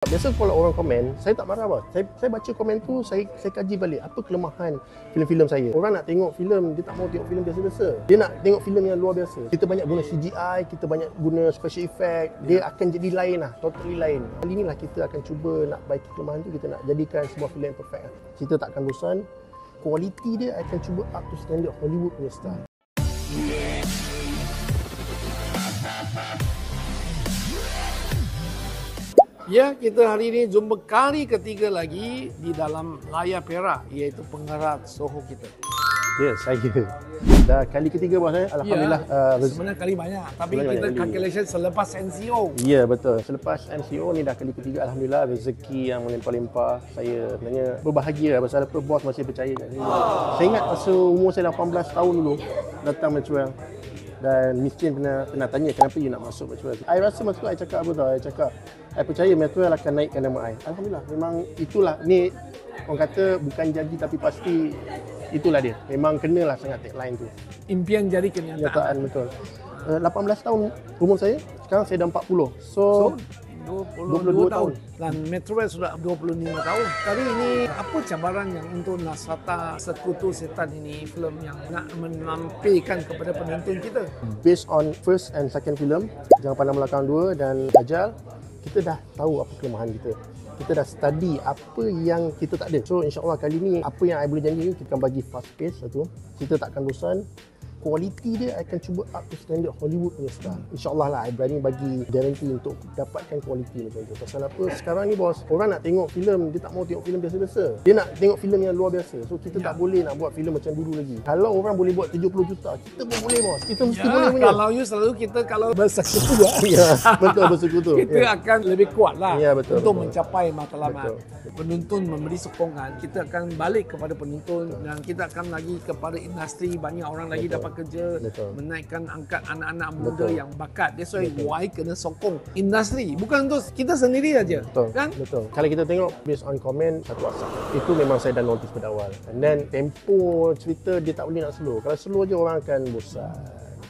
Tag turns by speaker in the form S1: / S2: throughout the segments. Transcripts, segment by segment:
S1: Biasa kalau orang komen, saya tak marah apa. Saya baca komen tu, saya kaji balik apa kelemahan filem-filem saya. Orang nak tengok filem, dia tak mau tengok filem biasa-biasa. Dia nak tengok filem yang luar biasa. Kita banyak guna CGI, kita banyak guna special effect. Dia akan jadi lain lah, totally lain. Kali ni lah kita akan cuba nak baiki kelemahan tu, kita nak jadikan sebuah filem yang perfect lah. Kita takkan bosan. Kualiti dia akan cuba up to standard Hollywood punya style.
S2: Ya, kita hari ini jumpa kali ketiga lagi di dalam layar perak, iaitu penggerak Soho kita.
S1: Ya, saya. Dah kali ketiga bos saya. Alhamdulillah.
S2: Ya, sebenarnya kali banyak, tapi kita calculation selepas NCO.
S1: Ya, betul. Selepas NCO ni dah kali ketiga. Alhamdulillah, rezeki yang melimpah-limpah. Saya sebenarnya berbahagia pasal apa, bos masih percaya kat saya. Saya ingat masa umur saya 18 tahun dulu datang Maxwell. Dan miskin pernah tanya kenapa you nak masuk Maxwell. I rasa masa tu I cakap apa tau, I cakap I percaya Maxwell akan naikkan nama I. Alhamdulillah, memang itulah. Ni orang kata bukan janji tapi pasti itulah dia. Memang kenalah sangat tagline tu.
S2: Impian jadi kenyataan.
S1: Betul. 18 tahun umur saya, sekarang saya dah 40. So 22 tahun.
S2: Dan Maxwell sudah 25 tahun. Kali ini apa cabaran yang untuk Nasrata Sekutu Setan ini, filem yang nak menampilkan kepada penonton kita?
S1: Based on first and second film, Jangan Pandang Belakang 2 dan Dajjal, kita dah tahu apa kelemahan kita. Kita dah study apa yang kita tak ada. So insyaAllah kali ni apa yang I boleh janji, kita akan bagi fast pace satu. Kita takkan bosan. Kualiti dia akan cuba up to standard Hollywood punya style. InsyaAllah lah, I berani bagi guarantee untuk dapatkan kualiti macam tu. Pasal apa? Sekarang ni bos, orang nak tengok filem, dia tak mau tengok filem biasa-biasa. Dia nak tengok filem yang luar biasa. So kita tak boleh nak buat filem macam dulu lagi. Kalau orang boleh buat 70 juta, kita pun boleh bos. Kita mesti boleh punya.
S2: Kalau you selalu kita kalau bersekutu
S1: ya, betul bersekutu.
S2: Kita akan lebih kuat lah untuk
S1: betul.
S2: mencapai matlamat. Penonton memberi sokongan, kita akan balik kepada penonton dan kita akan lagi kepada industri, banyak orang lagi dapat kerja, menaikkan angkat anak-anak muda yang bakat. That's why kena sokong industri, bukan untuk kita sendiri saja. Kan?
S1: Betul. Kalau kita tengok based on comment satu WhatsApp, itu memang saya dah notice pada awal. And then tempo cerita dia tak boleh nak slow. Kalau slow je orang akan bosan.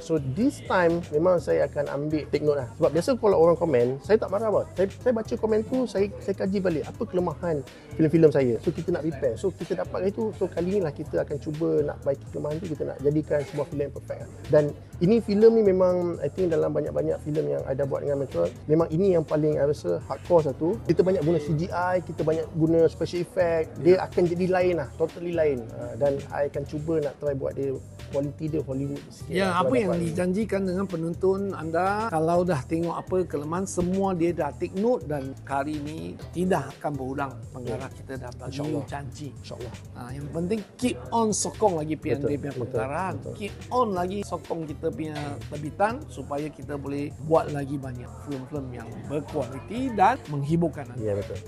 S1: So this time memang saya akan ambil take note lah. Sebab biasa kalau orang komen, saya tak marah apa. Saya baca komen tu, saya kaji balik apa kelemahan filem-filem saya. So kita nak repair. So kita dapat itu. So kali ni lah kita akan cuba nak baiki kelemahan tu, kita nak jadikan sebuah filem yang perfect lah. Dan ini filem ni memang I think dalam banyak-banyak filem yang I dah buat dengan Maxwell, memang ini yang paling I rasa hardcore satu. Kita banyak guna CGI, kita banyak guna special effect. Dia akan jadi lain lah, totally lain. Dan I akan cuba nak try buat dia kualiti dia Hollywood sikit.
S2: Ya, apa yang dijanjikan dengan penonton anda, kalau dah tengok apa kelemahan, semua dia dah take note dan kali ini tidak akan berulang. Penggarap kita dah bagi janji.
S1: InsyaAllah.
S2: Yang penting keep on sokong lagi PND punya penggarap. Keep on lagi sokong kita punya terbitan supaya kita boleh buat lagi banyak film-film yang berkualiti dan menghiburkan anda.
S1: Ya, betul.